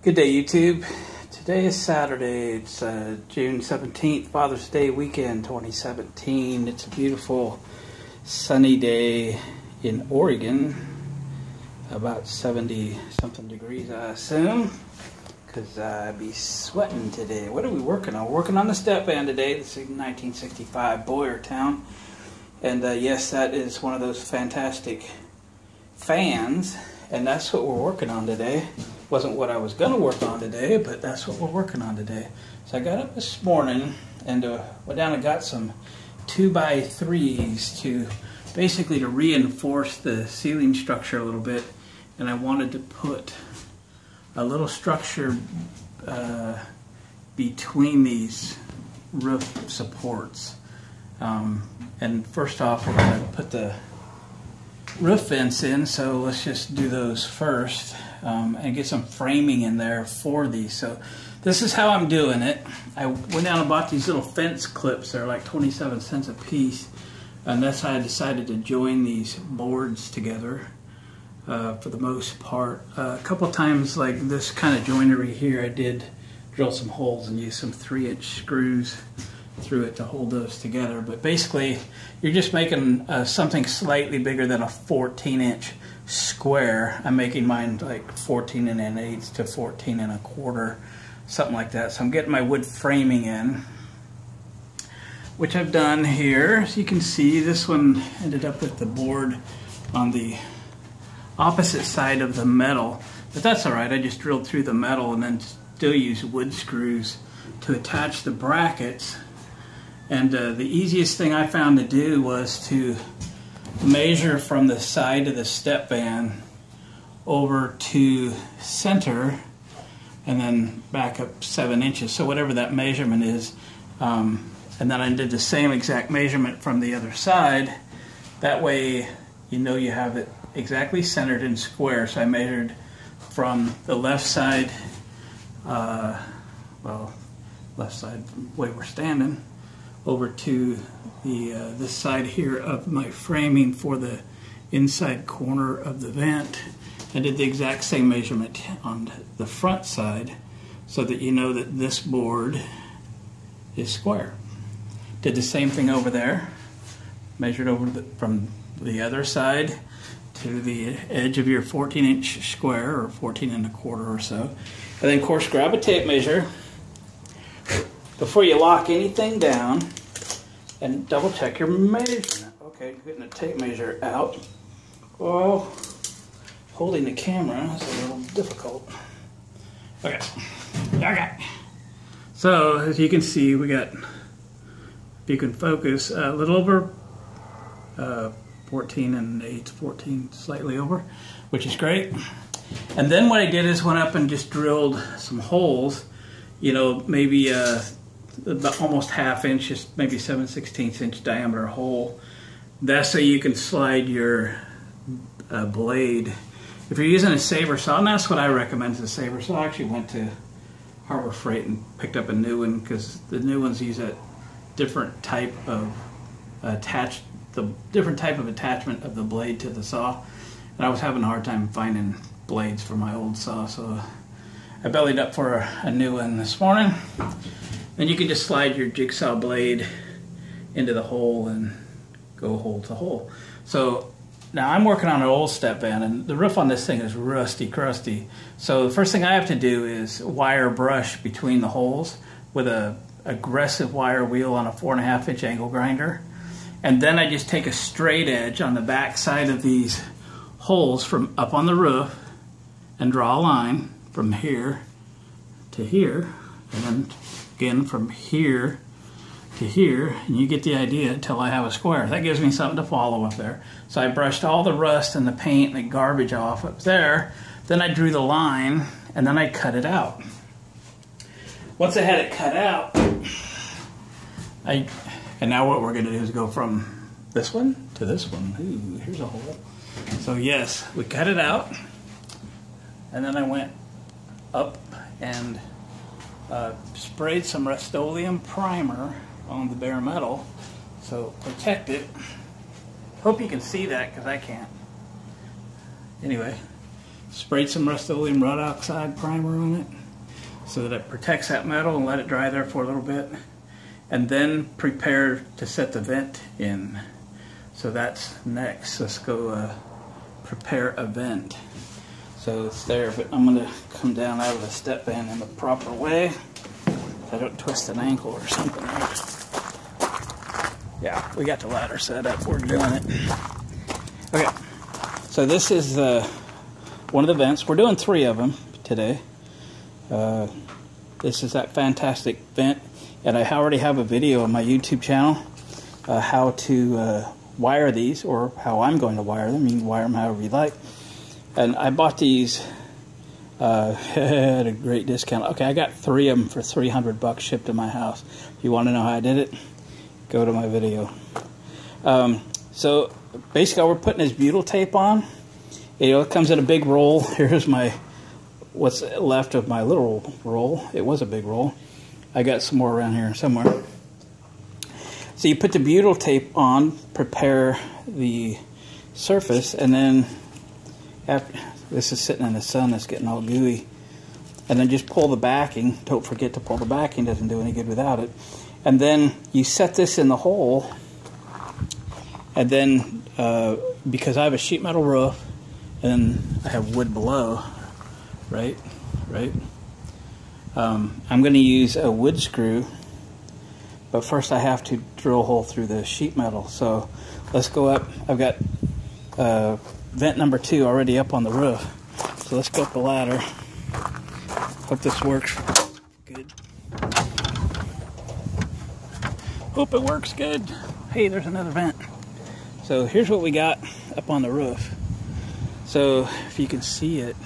Good day, YouTube. Today is Saturday. It's June 17th, Father's Day weekend 2017. It's a beautiful sunny day in Oregon. About 70-something degrees, I assume, because I'd be sweating today. What are we working on? We're working on the Stepvan today. This is 1965 Boyertown. And yes, that is one of those fantastic fans. And that's what we're working on today. Wasn't what I was going to work on today, but that's what we're working on today. So I got up this morning and went down and got some 2x3s to basically to reinforce the ceiling structure a little bit. And I wanted to put a little structure between these roof supports. And first off, we're going to put the roof vents in, so let's just do those first and get some framing in there for these. So this is how I'm doing it. I went down and bought these little fence clips. They're like 27 cents a piece, and that's how I decided to join these boards together for the most part. A couple times, like this kind of joinery here, I did drill some holes and use some 3-inch screws through it to hold those together. But basically you're just making something slightly bigger than a 14-inch square. I'm making mine like 14 1/8 to 14 1/4, something like that. So I'm getting my wood framing in, which I've done here. As you can see, this one ended up with the board on the opposite side of the metal, but that's all right. I just drilled through the metal and then still use wood screws to attach the brackets. And the easiest thing I found to do was to measure from the side of the Stepvan over to center and then back up 7 inches. So whatever that measurement is. And then I did the same exact measurement from the other side. That way you know you have it exactly centered and square. So I measured from the left side, left side from the way we're standing, over to the this side here of my framing for the inside corner of the vent. I did the exact same measurement on the front side so that you know that this board is square. Did the same thing over there. Measured over from the other side to the edge of your 14-inch square, or 14 1/4 or so. And then of course grab a tape measure before you lock anything down and double check your measurement. Okay, getting a tape measure out. Well, holding the camera is a little difficult. Okay. So as you can see, we got, if you can focus, a little over 14 1/8, 14 slightly over, which is great. And then what I did is went up and just drilled some holes, you know, maybe about almost 1/2 inch, just maybe 7/16 inch diameter hole. That's so you can slide your blade. If you're using a saber saw, and that's what I recommend, is a saber saw. I actually went to Harbor Freight and picked up a new one because the new ones use a different type of attachment of the blade to the saw. And I was having a hard time finding blades for my old saw, so I bellied up for a new one this morning. Then you can just slide your jigsaw blade into the hole and go hole to hole. So now I'm working on an old Stepvan, and the roof on this thing is rusty crusty. So the first thing I have to do is wire brush between the holes with a aggressive wire wheel on a 4 1/2 inch angle grinder. And then I just take a straight edge on the back side of these holes from up on the roof and draw a line from here to here, and then again from here to here, and you get the idea until I have a square. That gives me something to follow up there. So I brushed all the rust and the paint and the garbage off up there. Then I drew the line, and then I cut it out. Once I had it cut out, and now what we're going to do is go from this one to this one. Ooh, here's a hole. So yes, we cut it out, and then I went up and sprayed some Rust-Oleum primer on the bare metal, so protect it. Hope you can see that because I can't. Anyway, sprayed some Rust-Oleum rod oxide primer on it so that it protects that metal, and let it dry there for a little bit. And then prepare to set the vent in. So that's next. Let's go prepare a vent. So it's there, but I'm going to come down out of the Stepvan in the proper way so I don't twist an ankle or something. Yeah, we got the ladder set up. We're doing it. Okay, so this is one of the vents. We're doing 3 of them today. This is that fantastic vent, and I already have a video on my YouTube channel how to wire these, or how I'm going to wire them. You can wire them however you like. And I bought these at a great discount. Okay, I got 3 of them for $300 shipped to my house. If you want to know how I did it, go to my video. So basically, we're putting this butyl tape on. It comes in a big roll. Here's my what's left of my little roll. It was a big roll. I got some more around here somewhere. So you put the butyl tape on, prepare the surface, and then after this is sitting in the sun, it's getting all gooey, and then just pull the backing. Don't forget to pull the backing, doesn't do any good without it. And then you set this in the hole, and then because I have a sheet metal roof and I have wood below, right? I'm going to use a wood screw, but first I have to drill a hole through the sheet metal. So let's go up. I've got vent number 2 already up on the roof. So let's go up the ladder. Hope this works good. Hope it works good. Hey, there's another vent. So here's what we got up on the roof. So if you can see it,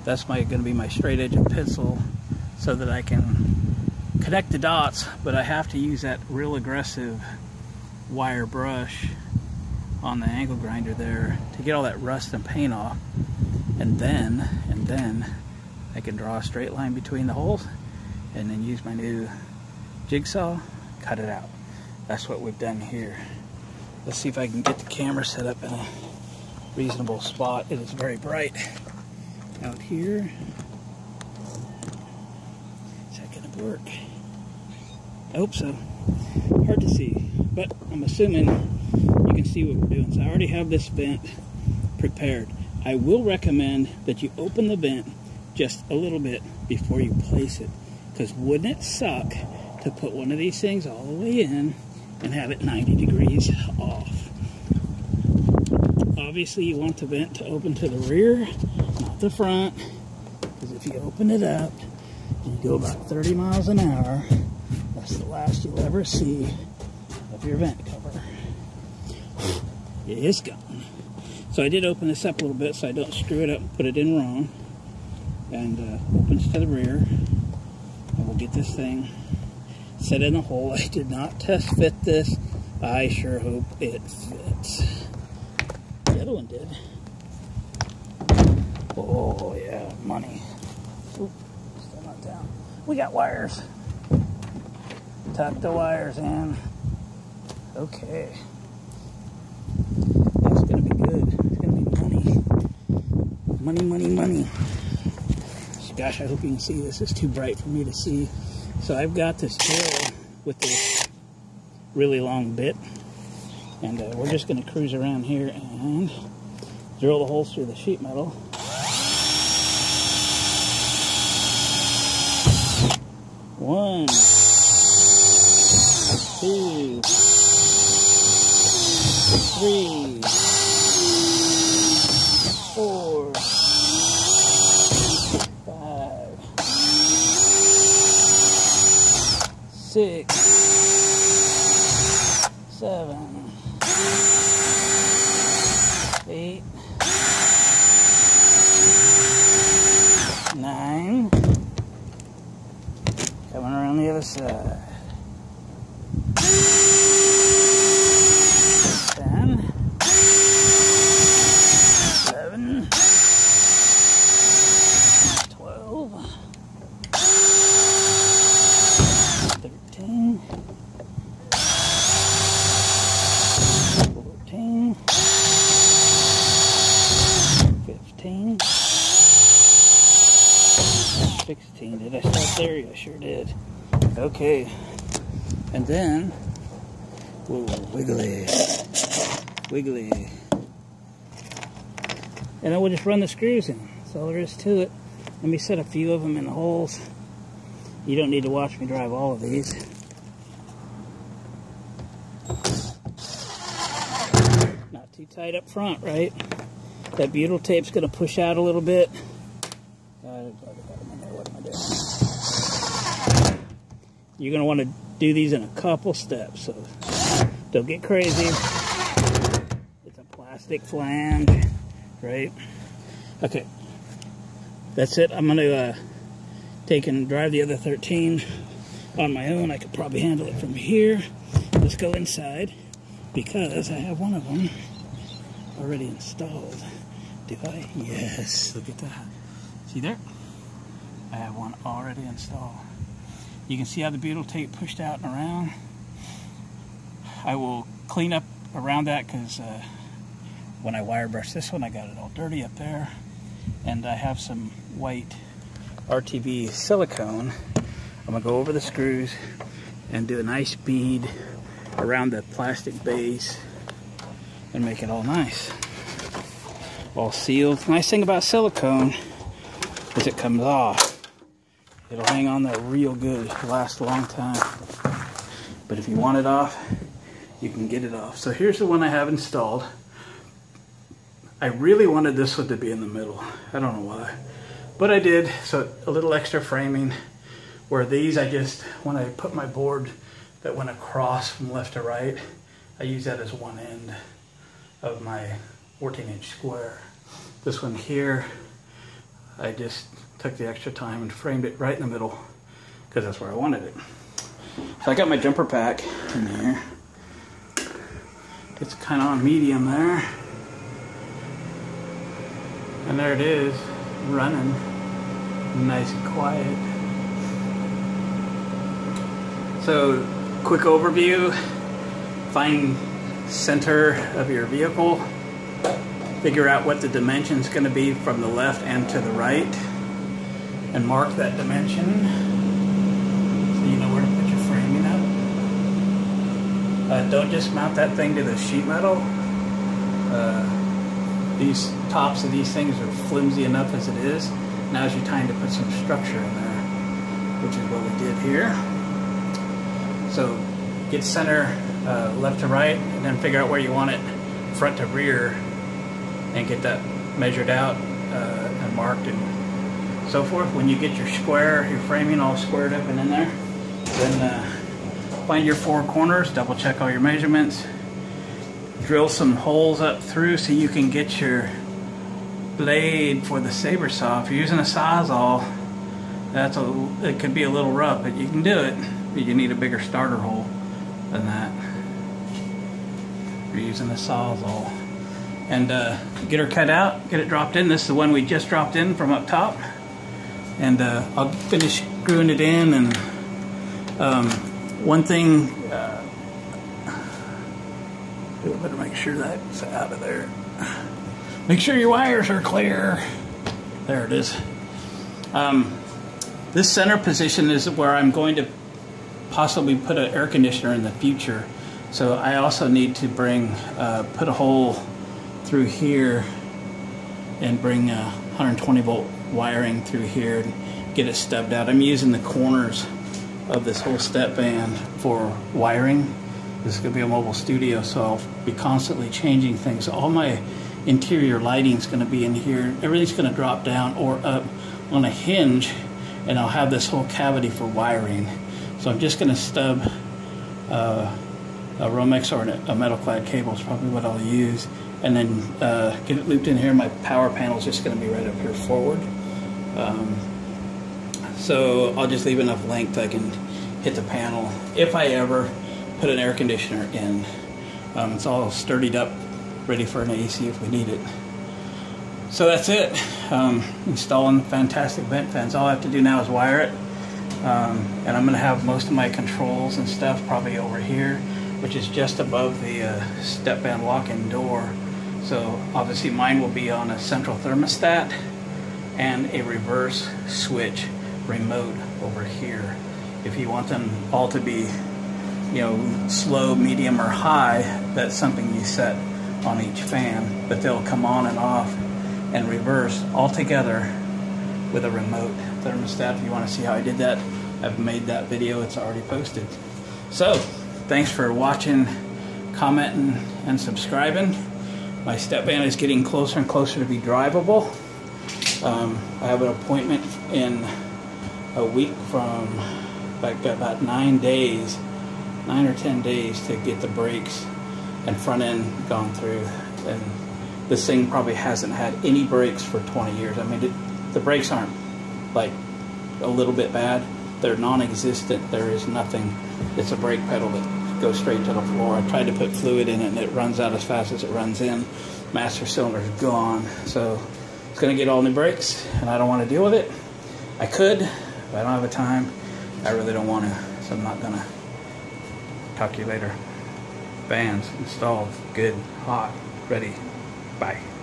that's going to be my straight edge and pencil so that I can connect the dots, but I have to use that real aggressive wire brush on the angle grinder there to get all that rust and paint off, and then I can draw a straight line between the holes and then use my new jigsaw, cut it out. That's what we've done here. Let's see if I can get the camera set up in a reasonable spot. It is very bright out here. Is that gonna work? I hope so. Hard to see, but I'm assuming you can see what we're doing. So I already have this vent prepared. I will recommend that you open the vent just a little bit before you place it, because wouldn't it suck to put one of these things all the way in and have it 90 degrees off? Obviously you want the vent to open to the rear, not the front, because if you open it up and you go about 30 miles an hour, that's the last you'll ever see of your vent cover. It is gone. So I did open this up a little bit so I don't screw it up and put it in wrong. And opens to the rear. And we'll get this thing set in the hole. I did not test fit this. I sure hope it fits. The other one did. Oh yeah, money. Oop, still not down. We got wires. Tuck the wires in. Okay. That's gonna be good. It's gonna be money. Money, money, money. Gosh, I hope you can see this. It's too bright for me to see. So I've got this drill with this really long bit, and we're just going to cruise around here and drill the holes through the sheet metal. 1, 2, 3, 4, 6, 7, 8, 9. Coming around the other side. 10, 11, 12. 13, 14, 15, 16. Did I start there? Yeah, I sure did. Okay. And then, whoa, wiggly. Wiggly. And then we'll just run the screws in. That's all there is to it. Let me set a few of them in the holes. You don't need to watch me drive all of these. Not too tight up front, right? That butyl tape's going to push out a little bit. What am I doing? You're going to want to do these in a couple steps, so don't get crazy. It's a plastic flange, right? Okay, that's it. I'm going to take and drive the other 13 on my own. I could probably handle it from here. Let's go inside because I have one of them already installed. Do I? Yes, look at that. See there? I have one already installed. You can see how the butyl tape pushed out and around. I will clean up around that because when I wire brush this one, I got it all dirty up there. And I have some white RTV silicone. I'm going to go over the screws and do a nice bead around the plastic base and make it all nice. All sealed. The nice thing about silicone is it comes off. It'll hang on there real good. It'll last a long time. But if you want it off, you can get it off. So here's the one I have installed. I really wanted this one to be in the middle. I don't know why. But I did. So a little extra framing. Where these, when I put my board that went across from left to right, I use that as one end of my 14-inch square. This one here, I just took the extra time and framed it right in the middle because that's where I wanted it. So I got my jumper pack in here. It's kind of on medium there. And there it is, running nice and quiet. So, quick overview. Find center of your vehicle. Figure out what the dimension's going to be from the left and to the right. And mark that dimension so you know where to put your framing up. Don't just mount that thing to the sheet metal. These tops of these things are flimsy enough as it is. Now's your time to put some structure in there, which is what we did here. So get center left to right and then figure out where you want it front to rear and get that measured out and marked and so forth. When you get your square, your framing all squared up and in there, then find your four corners, double check all your measurements, drill some holes up through so you can get your blade for the saber saw. If you're using a Sawzall, it could be a little rough, but you can do it. But you need a bigger starter hole than that. If you're using a Sawzall. And get her cut out, get it dropped in. This is the one we just dropped in from up top. And I'll finish screwing it in. And one thing, better make sure that's out of there. Make sure your wires are clear. There it is. This center position is where I'm going to possibly put an air conditioner in the future. So I also need to put a hole through here and bring 120 volt wiring through here and get it stubbed out. I'm using the corners of this whole Stepvan for wiring. This is going to be a mobile studio, so I'll be constantly changing things. All my interior lighting is going to be in here. Everything's going to drop down or up on a hinge, and I'll have this whole cavity for wiring. So I'm just going to stub a Romex or a metal clad cable is probably what I'll use, and then get it looped in here. My power panel is just going to be right up here forward. So I'll just leave enough length I can hit the panel if I ever put an air conditioner in. It's all sturdied up, ready for an AC if we need it. So that's it. Installing fantastic vent fans. All I have to do now is wire it. And I'm going to have most of my controls and stuff probably over here, which is just above the Stepvan walk-in door. So obviously mine will be on a central thermostat and a reverse switch remote over here. If you want them all to be, you know, slow, medium, or high, that's something you set on each fan, but they'll come on and off and reverse all together with a remote thermostat. If you want to see how I did that, I've made that video. It's already posted. So thanks for watching, commenting, and subscribing. My Stepvan is getting closer and closer to be drivable. I have an appointment in a week from about 9 days, 9 or 10 days, to get the brakes and front end gone through. And this thing probably hasn't had any brakes for 20 years. I mean, the brakes aren't like a little bit bad. They're non-existent. There is nothing. It's a brake pedal that goes straight to the floor. I tried to put fluid in it and it runs out as fast as it runs in. Master cylinder's gone. So it's going to get all new brakes, and I don't want to deal with it. I could, but I don't have the time. I really don't want to, so I'm not going to. Talk to you later. Vans installed, good, hot, ready. Bye.